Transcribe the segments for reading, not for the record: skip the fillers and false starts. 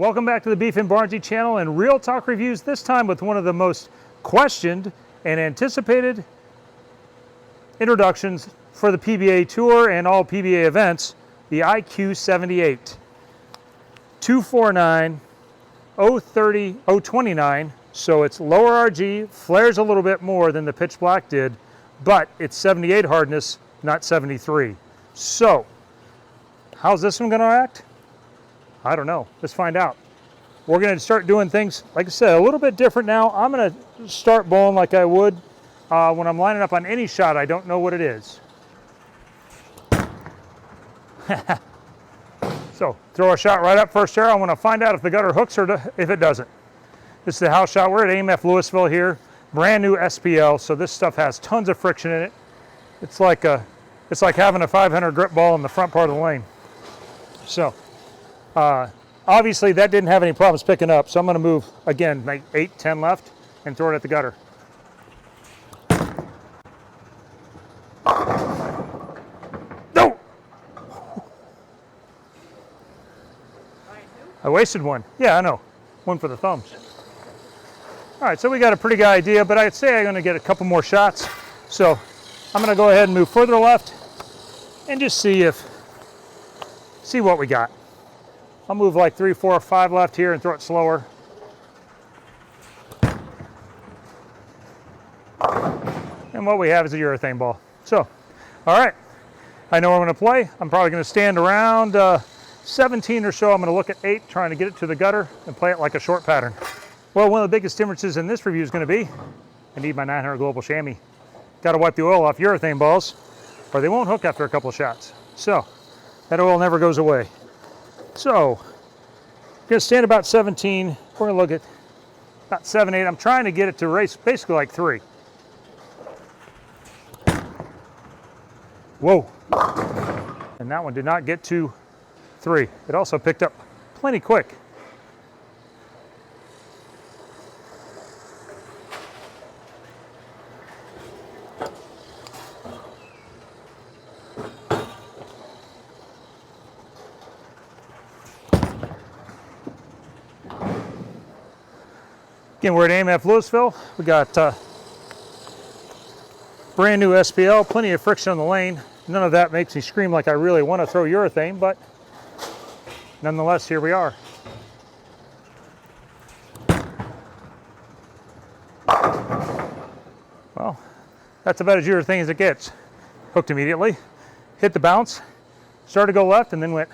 Welcome back to the Beef and BArnzy channel and Real Talk Reviews, this time with one of the most questioned and anticipated introductions for the PBA Tour and all PBA events, the IQ78. 249, 030, 029, so it's lower RG, flares a little bit more than the pitch black did, but it's 78 hardness, not 73. So, how's this one gonna act? I don't know, let's find out. We're gonna start doing things, like I said, a little bit different now. I'm gonna start bowling like I would when I'm lining up on any shot I don't know what it is. So, throw a shot right up first arrow. I wanna find out if the gutter hooks or if it doesn't. This is the house shot. We're at AMF Louisville here, brand new SPL, so this stuff has tons of friction in it. It's like having a 500 grip ball in the front part of the lane. So, obviously that didn't have any problems picking up, so I'm gonna move, again, like 8, 10 left and throw it at the gutter. No! I wasted one. Yeah, I know. One for the thumbs. All right, so we got a pretty good idea, but I'd say I'm gonna get a couple more shots. So I'm gonna go ahead and move further left and just see what we got. I'll move like 3, 4, 5 left here and throw it slower. And what we have is a urethane ball. So, all right, I know where I'm gonna play. I'm probably gonna stand around 17 or so. I'm gonna look at 8, trying to get it to the gutter and play it like a short pattern. Well, one of the biggest differences in this review is gonna be, I need my 900 global chamois. Gotta wipe the oil off urethane balls or they won't hook after a couple of shots. So, that oil never goes away. So, I'm gonna stand about 17. We're gonna look at about 7, 8. I'm trying to get it to race basically like 3. Whoa. And that one did not get to 3. It also picked up plenty quick. Again, we're at AMF Louisville. We got brand new SPL, plenty of friction on the lane. None of that makes me scream like I really want to throw urethane, but nonetheless, here we are. Well, that's about as urethane as it gets. Hooked immediately, hit the bounce, started to go left, and then went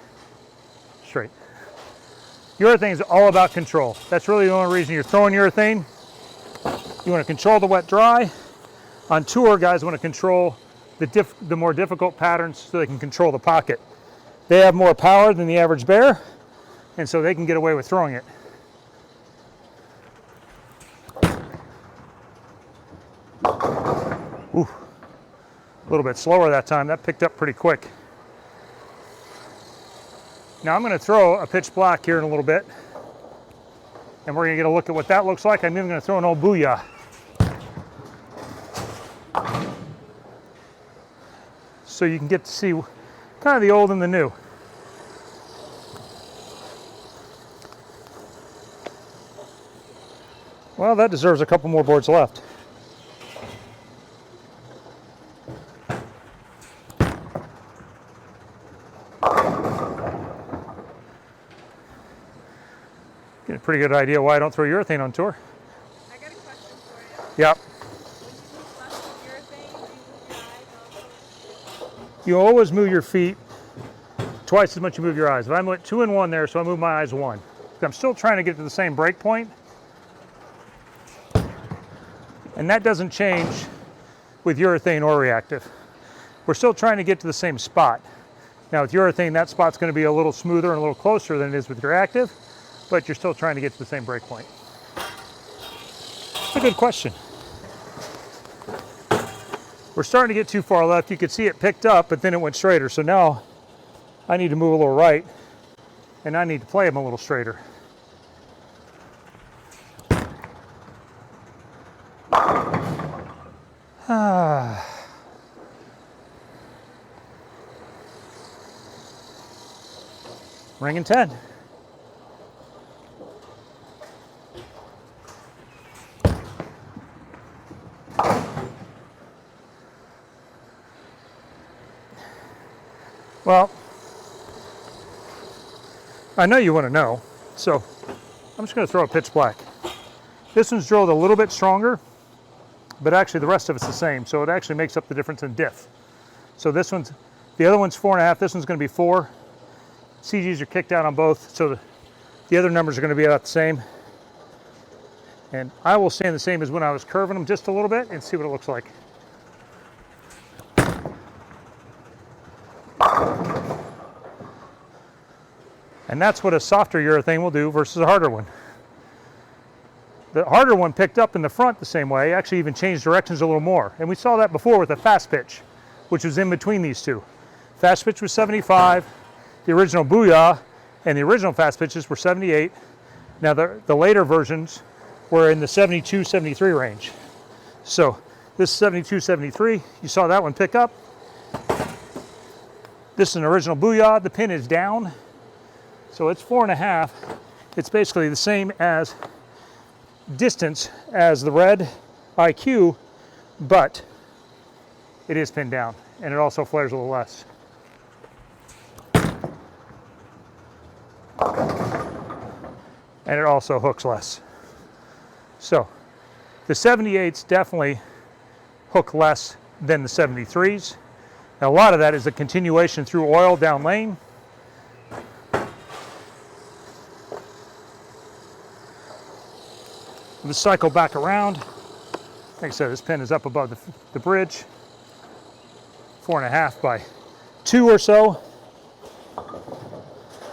straight. Urethane is all about control. That's really the only reason you're throwing urethane. You want to control the wet dry. On tour, guys want to control the more difficult patterns so they can control the pocket. They have more power than the average bear, and so they can get away with throwing it. Ooh, a little bit slower that time. That picked up pretty quick. Now I'm going to throw a pitch black here in a little bit, and we're going to get a look at what that looks like. I'm even going to throw an old booyah. So you can get to see kind of the old and the new. Well, that deserves a couple more boards left. Get a pretty good idea why I don't throw urethane on tour. I got a question for you. Yep. When you move less with urethane, do you move your eyes also? You always move your feet twice as much as you move your eyes. If I'm at 2 and 1 there, so I move my eyes 1. I'm still trying to get to the same break point. And that doesn't change with urethane or reactive. We're still trying to get to the same spot. Now with urethane, that spot's going to be a little smoother and a little closer than it is with reactive, but you're still trying to get to the same break point. It's a good question. We're starting to get too far left. You could see it picked up, but then it went straighter. So now I need to move a little right, and I need to play them a little straighter. Ring and 10. Well, I know you want to know, so I'm just going to throw a pitch black. This one's drilled a little bit stronger, but actually the rest of it's the same, so it actually makes up the difference in diff. So this one's, the other one's 4.5, this one's going to be 4. CGs are kicked out on both, so the other numbers are going to be about the same. And I will stand the same as when I was curving them just a little bit and see what it looks like. And that's what a softer urethane will do versus a harder one. The harder one picked up in the front the same way, actually even changed directions a little more. And we saw that before with the fast pitch, which was in between these two. Fast pitch was 75, the original Booyah and the original fast pitches were 78. Now the later versions were in the 72, 73 range. So this is 72, 73, you saw that one pick up. This is an original Booyah, the pin is down. So it's 4.5. It's basically the same as distance as the red IQ, but it is pinned down and it also flares a little less. And it also hooks less. So the 78s definitely hook less than the 73s. Now a lot of that is a continuation through oil down lane. Let's cycle back around. Like I said, this pin is up above the bridge. 4.5 by 2 or so.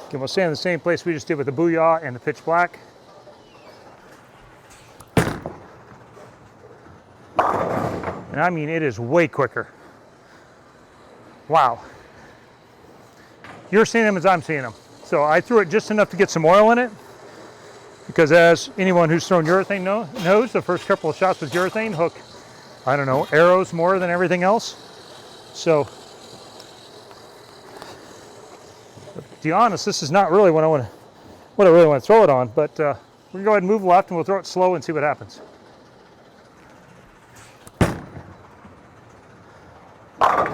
Again, we'll stay in the same place we just did with the Booyah and the pitch black. And I mean, it is way quicker. Wow. You're seeing them as I'm seeing them. So I threw it just enough to get some oil in it, because as anyone who's thrown urethane knows, the first couple of shots with urethane hook, I don't know, arrows more than everything else. So, to be honest, this is not really what I really want to throw it on, but we're gonna go ahead and move left and we'll throw it slow and see what happens. I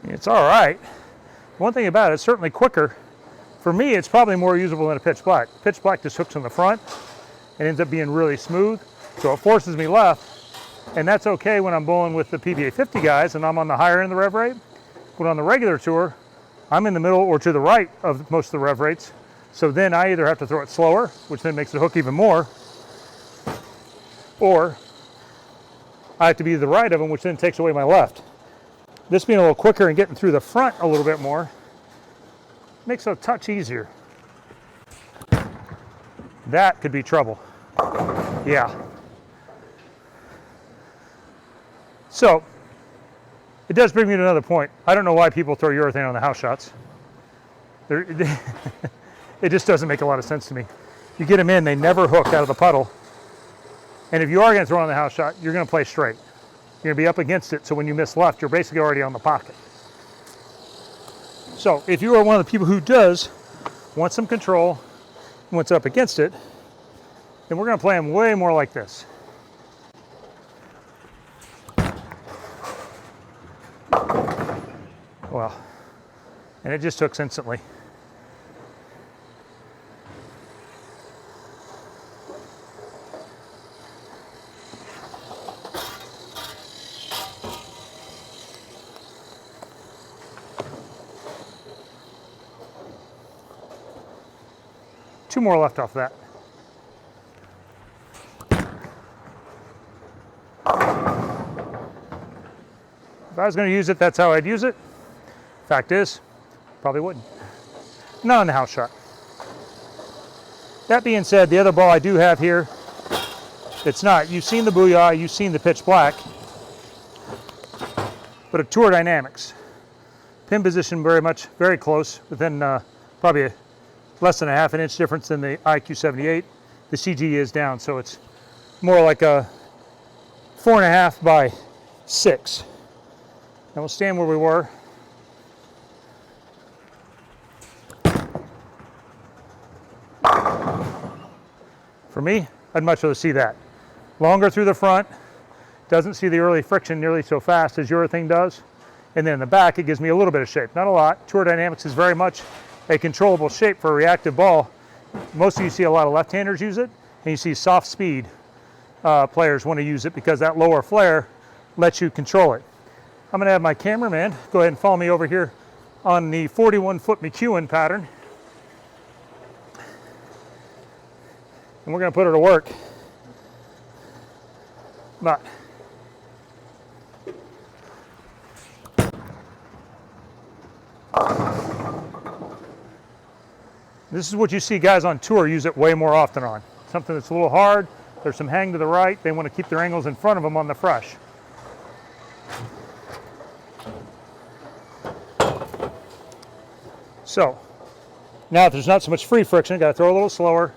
mean, it's all right. One thing about it, it's certainly quicker. For me, it's probably more usable than a pitch black. Pitch black just hooks on the front and ends up being really smooth, so it forces me left, and that's okay when I'm bowling with the PBA 50 guys and I'm on the higher end of the rev rate. But on the regular tour, I'm in the middle or to the right of most of the rev rates, so then I either have to throw it slower, which then makes it hook even more, or I have to be to the right of them, which then takes away my left. This being a little quicker and getting through the front a little bit more makes it a touch easier. That could be trouble. Yeah. So, it does bring me to another point. I don't know why people throw urethane on the house shots. It just doesn't make a lot of sense to me. You get them in, they never hook out of the puddle. And if you are going to throw on the house shot, you're going to play straight. You're going to be up against it, so when you miss left, you're basically already on the pocket. So if you are one of the people who does want some control, wants up against it, then we're going to play them way more like this. Well, and it just hooks instantly. Two more left off that. If I was going to use it, that's how I'd use it. Fact is, probably wouldn't. Not on the house shot. That being said, the other ball I do have here, it's not. You've seen the Booyah, you've seen the pitch black, but a Tour Dynamics. Pin position very close, within probably less than a half an inch difference than the IQ78. The CG is down, so it's more like a 4.5 by 6. Now we'll stand where we were. For me, I'd much rather see that. Longer through the front, doesn't see the early friction nearly so fast as urethane does. And then in the back, it gives me a little bit of shape, not a lot. Tour Dynamics is very much a controllable shape for a reactive ball. Most of you see a lot of left-handers use it, and you see soft speed players want to use it because that lower flare lets you control it. I'm going to have my cameraman go ahead and follow me over here on the 41-foot McEwen pattern. And we're going to put her to work. But this is what you see guys on tour use it way more often on. Something that's a little hard, there's some hang to the right, they want to keep their angles in front of them on the fresh. So, now if there's not so much free friction, got to throw a little slower.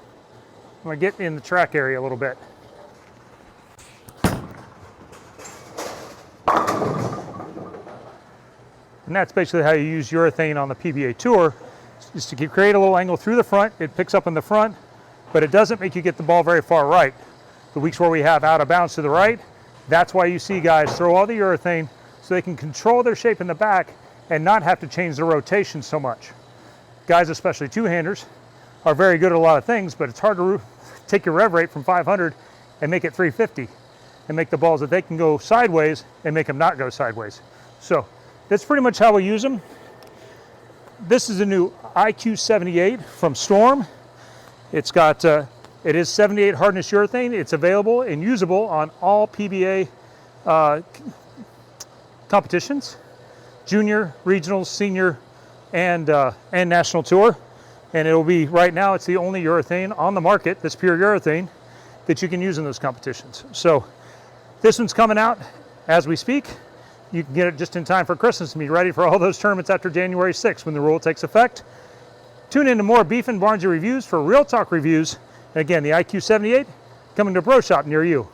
I'm going to get in the track area a little bit. And that's basically how you use urethane on the PBA Tour, is to create a little angle through the front. It picks up in the front, but it doesn't make you get the ball very far right. The weeks where we have out of bounds to the right, that's why you see guys throw all the urethane so they can control their shape in the back and not have to change their rotation so much. Guys, especially two-handers, are very good at a lot of things, but it's hard to take your rev rate from 500 and make it 350 and make the balls that they can go sideways and make them not go sideways. So that's pretty much how we use them. This is a new IQ78 from Storm. It's got, it is 78 hardness urethane. It's available and usable on all PBA competitions, junior, regionals, senior, and national tour. And it will be, right now, it's the only urethane on the market that's pure urethane that you can use in those competitions. So this one's coming out as we speak. You can get it just in time for Christmas and be ready for all those tournaments after January 6th when the rule takes effect. Tune in to more Beef and BArnzy reviews for Real Talk reviews. And again, the IQ78 coming to a pro shop near you.